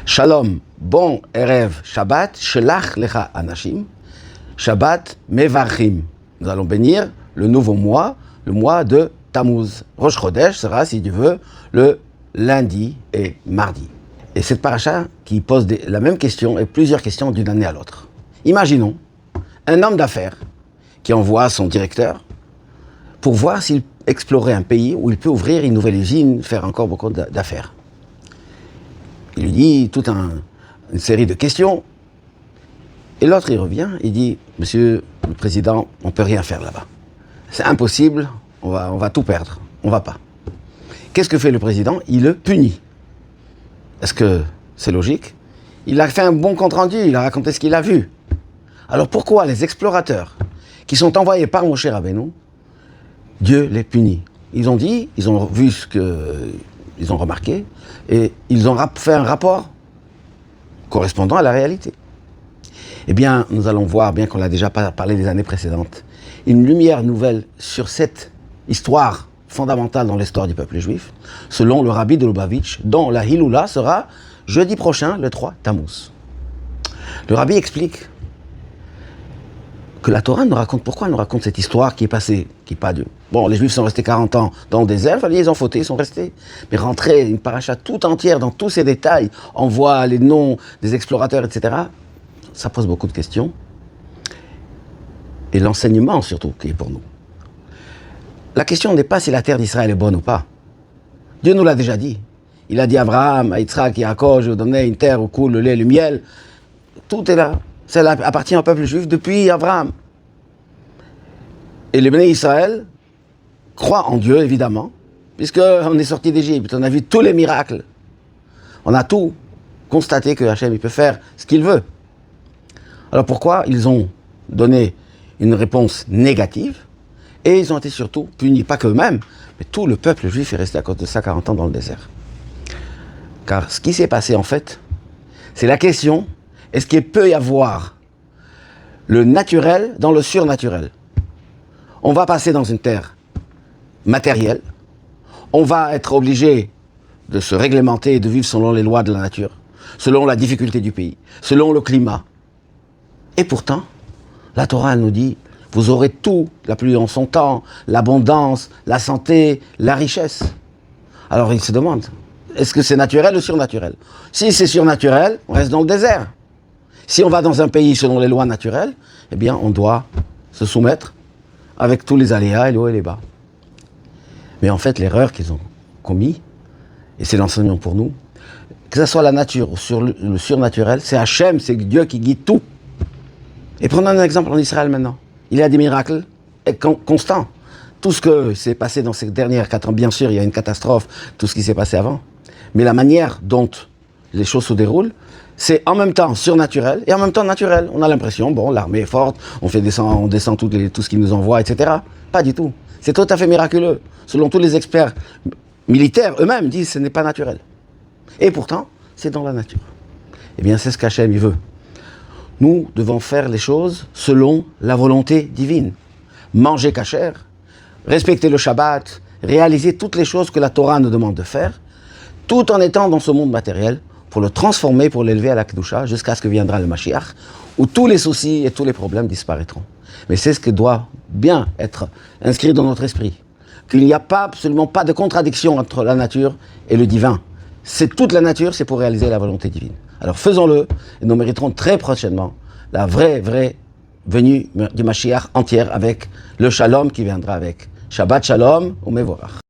Shalom, bon erev Shabbat, shelach lecha anashim, Shabbat mevarchim. Nous allons bénir le nouveau mois, le mois de Tammuz. Rosh Chodesh sera, si Dieu veut, le lundi et mardi. Et cette paracha qui pose la même question et plusieurs questions d'une année à l'autre. Imaginons un homme d'affaires qui envoie son directeur pour voir s'il explorait un pays où il peut ouvrir une nouvelle usine, faire encore beaucoup d'affaires. Il lui dit toute une série de questions. Et l'autre, il revient, il dit « Monsieur le Président, on ne peut rien faire là-bas. C'est impossible, on va tout perdre, on ne va pas. » Qu'est-ce que fait le Président? Il le punit. Est-ce que c'est logique? Il a fait un bon compte-rendu, il a raconté ce qu'il a vu. Alors pourquoi les explorateurs qui sont envoyés par Moshe Rabbeinu, Dieu les punit? Ils ont dit, ils ont vu ce qu'ils ont remarqué, et ils ont fait un rapport correspondant à la réalité. Eh bien, nous allons voir, bien qu'on l'a déjà parlé des années précédentes, une lumière nouvelle sur cette histoire fondamentale dans l'histoire du peuple juif, selon le rabbi de Lubavitch, dont la Hiloula sera jeudi prochain, le 3 Tammuz. Le rabbi explique que la Torah nous raconte, pourquoi elle nous raconte cette histoire qui est passée, qui n'est pas Dieu. Bon, les Juifs sont restés 40 ans dans le désert, ils ont fauté, ils sont restés. Mais rentrer une paracha tout entière dans tous ces détails, on voit les noms des explorateurs, etc., ça pose beaucoup de questions. Et l'enseignement surtout qui est pour nous. La question n'est pas si la terre d'Israël est bonne ou pas. Dieu nous l'a déjà dit. Il a dit à Abraham, à Yitzhak, à Yaakov, je vais donner une terre où coule le lait et le miel. Tout est là. Ça appartient au peuple juif depuis Abraham. Et les bénis Israël croient en Dieu, évidemment, puisqu'on est sorti d'Égypte, on a vu tous les miracles. On a tout constaté que Hachem il peut faire ce qu'il veut. Alors pourquoi ils ont donné une réponse négative et ils ont été surtout punis, pas qu'eux-mêmes, mais tout le peuple juif est resté à cause de ça 40 ans dans le désert. Car ce qui s'est passé en fait, c'est la question, est-ce qu'il peut y avoir le naturel dans le surnaturel? On va passer dans une terre matérielle, on va être obligé de se réglementer et de vivre selon les lois de la nature, selon la difficulté du pays, selon le climat. Et pourtant, la Torah elle nous dit, vous aurez tout, la pluie en son temps, l'abondance, la santé, la richesse. Alors il se demande, est-ce que c'est naturel ou surnaturel? Si c'est surnaturel, on reste dans le désert. Si on va dans un pays selon les lois naturelles, eh bien on doit se soumettre avec tous les aléas, les hauts et les bas. Mais en fait, l'erreur qu'ils ont commis, et c'est l'enseignement pour nous, que ce soit la nature ou le surnaturel, c'est Hachem, c'est Dieu qui guide tout. Et prenons un exemple en Israël maintenant. Il y a des miracles constants. Tout ce que s'est passé dans ces dernières 4 ans, bien sûr, il y a une catastrophe, tout ce qui s'est passé avant. Mais la manière dont les choses se déroulent, c'est en même temps surnaturel et en même temps naturel. On a l'impression, bon, l'armée est forte, on descend tout ce qu'ils nous envoie, etc. Pas du tout. C'est tout à fait miraculeux. Selon tous les experts militaires, eux-mêmes disent que ce n'est pas naturel. Et pourtant, c'est dans la nature. Eh bien, c'est ce qu'Hachem il veut. Nous devons faire les choses selon la volonté divine. Manger kasher, respecter le Shabbat, réaliser toutes les choses que la Torah nous demande de faire, tout en étant dans ce monde matériel, pour le transformer, pour l'élever à la Kedusha, jusqu'à ce que viendra le Mashiach, où tous les soucis et tous les problèmes disparaîtront. Mais c'est ce qui doit bien être inscrit dans notre esprit. Qu'il n'y a absolument pas de contradiction entre la nature et le divin. C'est toute la nature, c'est pour réaliser la volonté divine. Alors faisons-le, et nous mériterons très prochainement la vraie venue du Mashiach entière avec le Shalom qui viendra avec. Shabbat Shalom ou Mevorach.